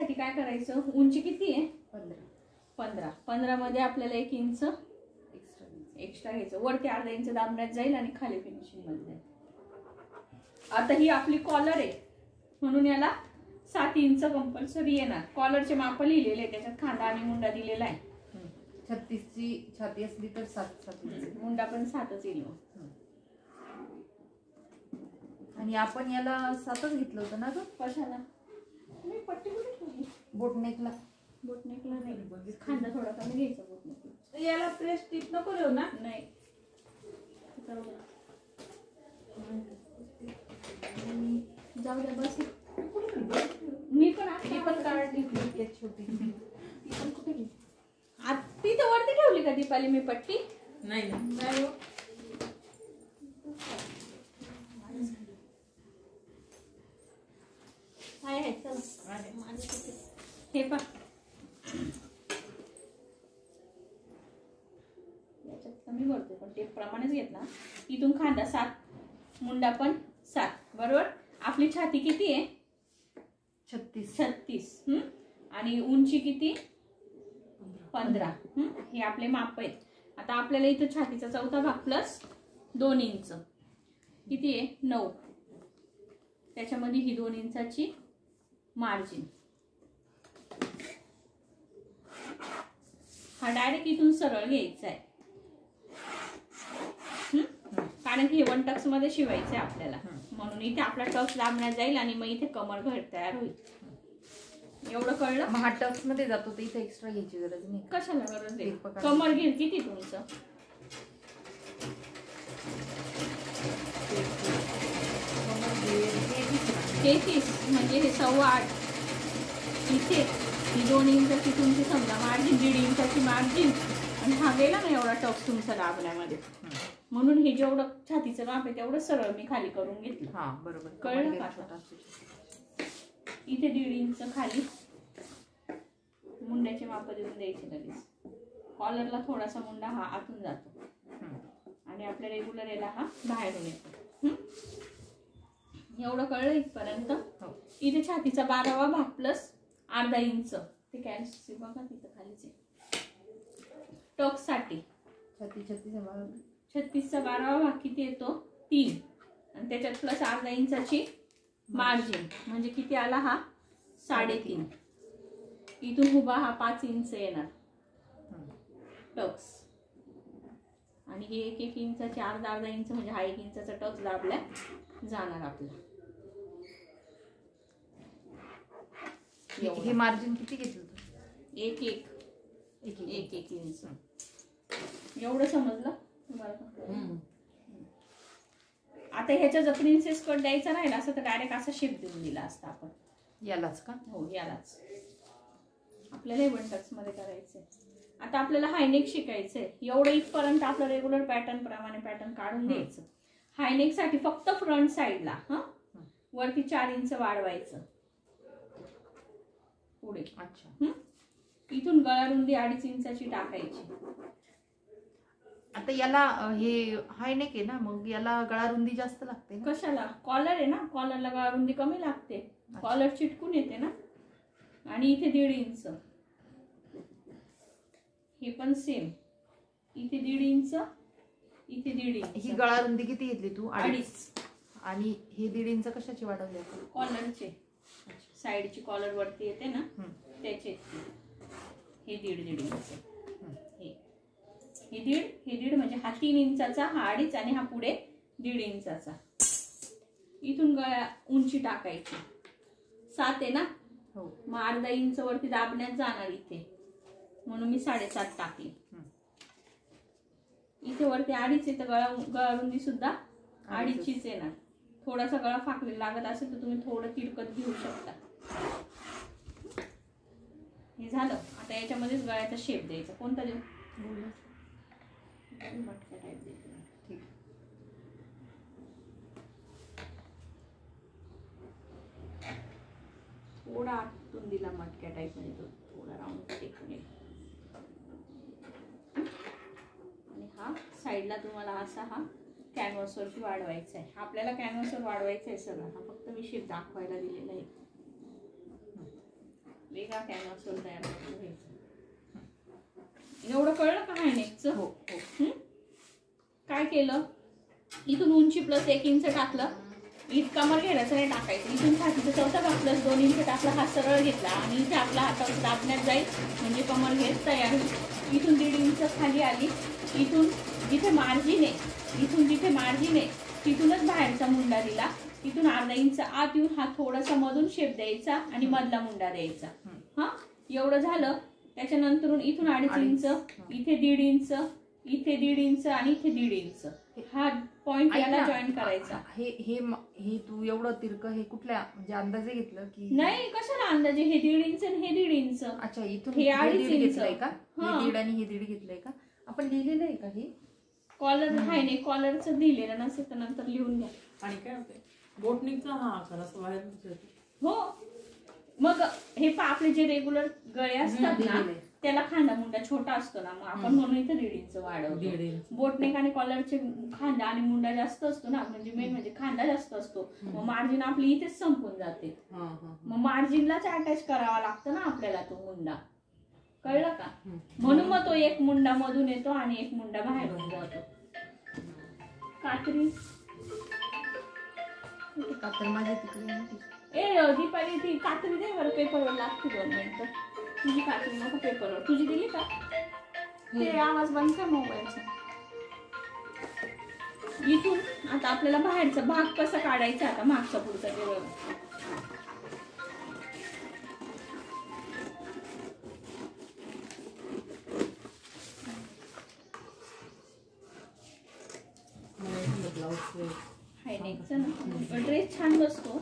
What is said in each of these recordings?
साठी काय करायचं, उंची किती आहे 15, 15 मध्ये आपल्याला 1 इंच एक्स्ट्रा घ्यायचं, वरती अर्धा इंच दाबण्यात जाईल आणि खाली फिनिशिंग मध्ये जाईल. आता ही आपली कॉलर आहे म्हणून याला 7 इंच कंपल्सरी येणार. कॉलरचे माप लिहिलेले आहे, त्याच्यात खांदा आणि मुंडा दिलेला आहे. 36 ची छाती असली तर 7 मुंडा पण 7च येईल. आणि आपण याला 7च घेतलं होतं ना ग. कशाला मी पट्टी कुठे ठेवली, बोटनेकला नाही, खांदा थोडा कमी घ्यायचा बोटनेकला. याला प्रेस टिप नको देऊ ना. नाही जाऊ द्या बस. मी पण काढली छोटी. ती पण कुठे गेली, ती तर वरती ठेवली का दीपाली मी पट्टी. नाही हे पा याच्यात कमी भरतो पण टेप प्रमाणेच घेतला. इथून खांदा 7, मुंडा पण 7, बरोबर. आपली छाती किती आहे 36 आणि उंची किती 15. हे आपले माप आहेत. आता आपल्याला इथं छातीचा चौथा भाग प्लस 2 इंच किती आहे 9, त्याच्यामध्ये ही 2 इंचाची मार्जिन. हा डायरेक्ट इथून सरळ घ्यायचा आहे कारण की हे 1 टक्स मध्ये शिवायचं आहे आपल्याला, म्हणून इथे आपला टक्स दाबण्यात जाईल आणि मग इथे कमर घट तयार होईल. एवढं कळलं. मग हा टक्स मध्ये जातो तर इथे एक्स्ट्रा घ्यायची गरज नाही. कशाला गरज आहे, कमर घेईल किती तुमचं 33 म्हणजे हे 8.25. इथे ही 2 इंचाची तुमची समजा मार्जिन, 1.5 इंचाची मार्जिन आणि हा गेला ना एवढा टक्स तुमचा दाबण्यामध्ये, म्हणून हे जेवढं छातीचं माप आहे तेवढं सरळ मी खाली करून घेतलं. हा बरोबर, कळलं का. इथे 1.5 इंच खाली मुंड्याचे माप देऊन द्यायचे लगेच. कॉलरला थोडासा मुंडा हा आतून जातो आणि आपल्या रेग्युलर याला हा बाहेरून येतो. एवढं कळलं इथपर्यंत. इथे छातीचा 12वा भाग प्लस अर्धा इंच, ते कॅल्सी बघा तिथं खालीच आहे. टक्स साठी 36चा 12वा भाग किती येतो 3 आणि त्याच्यात प्लस अर्धा इंचाची मार्जिन म्हणजे किती आला हा 3.5. इथून उभा हा 5 इंच येणार टक्स आणि हे 1 इंचाचे अर्धा इंच म्हणजे हा 1 इंचाचा टक्स दाबल्या जाणार आपला. हे मार्जिन किती घेतलं तू 1 इंच. एवढं समजलं तुम्हाला. आता ह्याच्या जर प्रिन्सेस कट द्यायचा राहिला असं तर डायरेक्ट असा शेप देऊन दिला असता आपण. यालाच का. हो यालाच. आपल्याला 1 टक्स मध्ये करायचंय. आता आपल्याला हायनेक शिकायचंय. एवढं इथपर्यंत आपलं रेग्युलर पॅटर्न प्रमाणे पॅटर्न काढून द्यायचं. हायनेक साठी फक्त फ्रंट साइडला वरती 4 इंच वाढवायचं पुढे. अच्छा. इथून गळा रुंदी 2.5 इंचाची टाकायची. आता याला हे हायनेक आहे ना, मग याला गळा रुंदी जास्त लागते. कशाला, कॉलर आहे ना, कॉलरला गळा रुंदी कमी लागते. कॉलर चिटकून येते ना. आणि इथे 1.5 इंच, हे पण सेम. इथे 1.5 इंच, इथे 1.5 इंच. ही गळा रुंदी किती घेतली तू 2.5. आणि हे 1.5 इंच कशाची वाढवली आपण कॉलरचे. साइडची कॉलर वरती येते ना त्याचे. हे 1.5 इंच. हे 1.5 म्हणजे हा 3 इंचाचा, हा 2.5 आणि हा पुढे 1.5 इंचाचा. इथून गळा उंची टाकायची 7 आहे ना. हो. मग अर्धा इंच वरती दाबण्यात जाणार इथे, म्हणून मी 7.5 टाकली. इथे वरती 2.5 आहे तर गळा रुंदी सुद्धा 2.5चीच येणार. थोडासा गळा फाकलेला लागत असेल तर तुम्ही थोडं तिरकत घेऊ शकता. हे झालं. आता याच्यामध्येच गळ्याचा शेप द्यायचा. कोणता देऊ. मटका टाईप देते. ठीक. थोडा आतून दिला मटक्या टाईप मध्ये, तो थोडा राऊंड टेकून येईल. आणि हा साईडला तुम्हाला असा हा कॅनव्हासवरती वाढवायचा आहे. आपल्याला कॅनव्हासवर वाढवायचा आहे सगळं. हा फक्त मी शेप दाखवायला दिलेला आहे. वेगळा कॅनव्हासवर तयार करून घ्यायचा. एवढं कळलं का हायनेकचं? हो हो. काय केलं, इथून उंची प्लस 1 इंच टाकलं. इतका मग घेण्याचं नाही टाकायचं. इथून छातीचं चौथा भाग प्लस 2 इंच टाकला. हा सरळ घेतला आणि इथे आपला हातावर दाबण्यात जाईल म्हणजे कमर घेत तयार होईल. इथून 1.5 इंच खाली आली. इथून जिथे मार्जिन आहे, इथून जिथे मार्जिन आहे तिथूनच बाहेरचा मुंडा दिला. इथून अर्धा इंच आत येऊन हा थोडासा मधून शेप द्यायचा आणि मधला मुंडा द्यायचा. हा एवढं झालं. त्याच्यानंतर इथून 2.5 इंच, इथे 1.5 इंच, इथे 1.5 इंच आणि इथे 1.5 इंच. हा पॉइंट याला जॉईन करायचा. हे हे हे तू एवढं तिरक हे कुठल्या म्हणजे अंदाजे घेतलं की नाही? कशाला अंदाजे? हे 1.5 इंच आणि हे 1.5 इंच. अच्छा, इथून हे 2.5 इंच घेतलंय का? हे 1.5 आणि हे 1.5 घेतलंय का? आपण लिहिलेलं आहे का हे? कॉलर आहे नाही, कॉलरचं दिलेलं नसेल तर नंतर लिहून घ्या. आणि काय होते बोटनिकचा हा आकार असं बाहेर. हो, मग हे आपले जे रेग्युलर गळे असतात ना त्याला खांदा मुंडा छोटा असतो ना, मग आपण म्हणून इथे 1.5 इंच वाढवतो. बोटनेक आणि कॉलरचे खांदा आणि मुंडा जास्त असतो ना, म्हणजे मेन म्हणजे खांदा जास्त असतो. मग मार्जिन आपली इथेच संपून जाते. मग मार्जिनलाच अटॅच करावा लागतो ना आपल्याला तो मुंडा. कळलं का? म्हणून मग तो एक मुंडा मधून येतो आणि एक मुंडा बाहेरून जातो. कात्री कातर माझ्या तिकडे. ए दीपाली, ती कात्री दे बरं, पेपरवर लागते 2 मिनिटं. तुझी कात्री नको पेपरवर. तुझी दिली का? ते आवाज बंद कर मोबाईलचा. इथून आता आपल्याला बाहेरचा भाग कसा काढायचा, आता मागचा पुढचा ते बघ. हायनेकचा ना ड्रेस छान बसतो.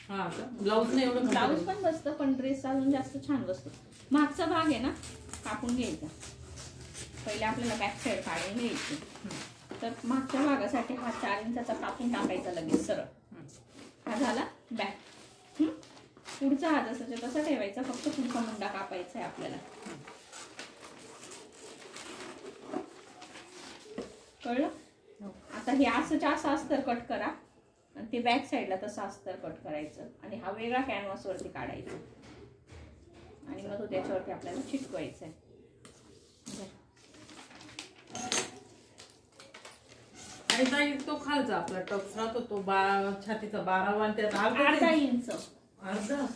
हा का? ब्लाऊज नाही एवढं. ब्लाऊज पण बसतं पण ड्रेस अजून जास्त छान बसतो. मागचा भाग आहे ना कापून घ्यायचा. पहिले आपल्याला बॅक साईड काढून घ्यायची. तर मागच्या भागासाठी हा 4 इंचाचा कापून टाकायचा लगेच सरळ. हा झाला बॅक. पुढचा हा जसाच्या तसा ठेवायचा, फक्त पुढचा मुंडा कापायचा आहे आपल्याला. कळलं? आता हे असं अस्तर कट करा आणि ते बॅक साईडला तसं अस्तर कट करायचं आणि हा वेगळा कॅनव्हास वरती काढायचा आणि मग तो त्याच्यावरती आपल्याला चिटकवायचा आहे. आणि ताई तो खालचा आपला टक्स राहतो तो छातीचा 12 आणि त्यात अर्धा इंच. अर्धा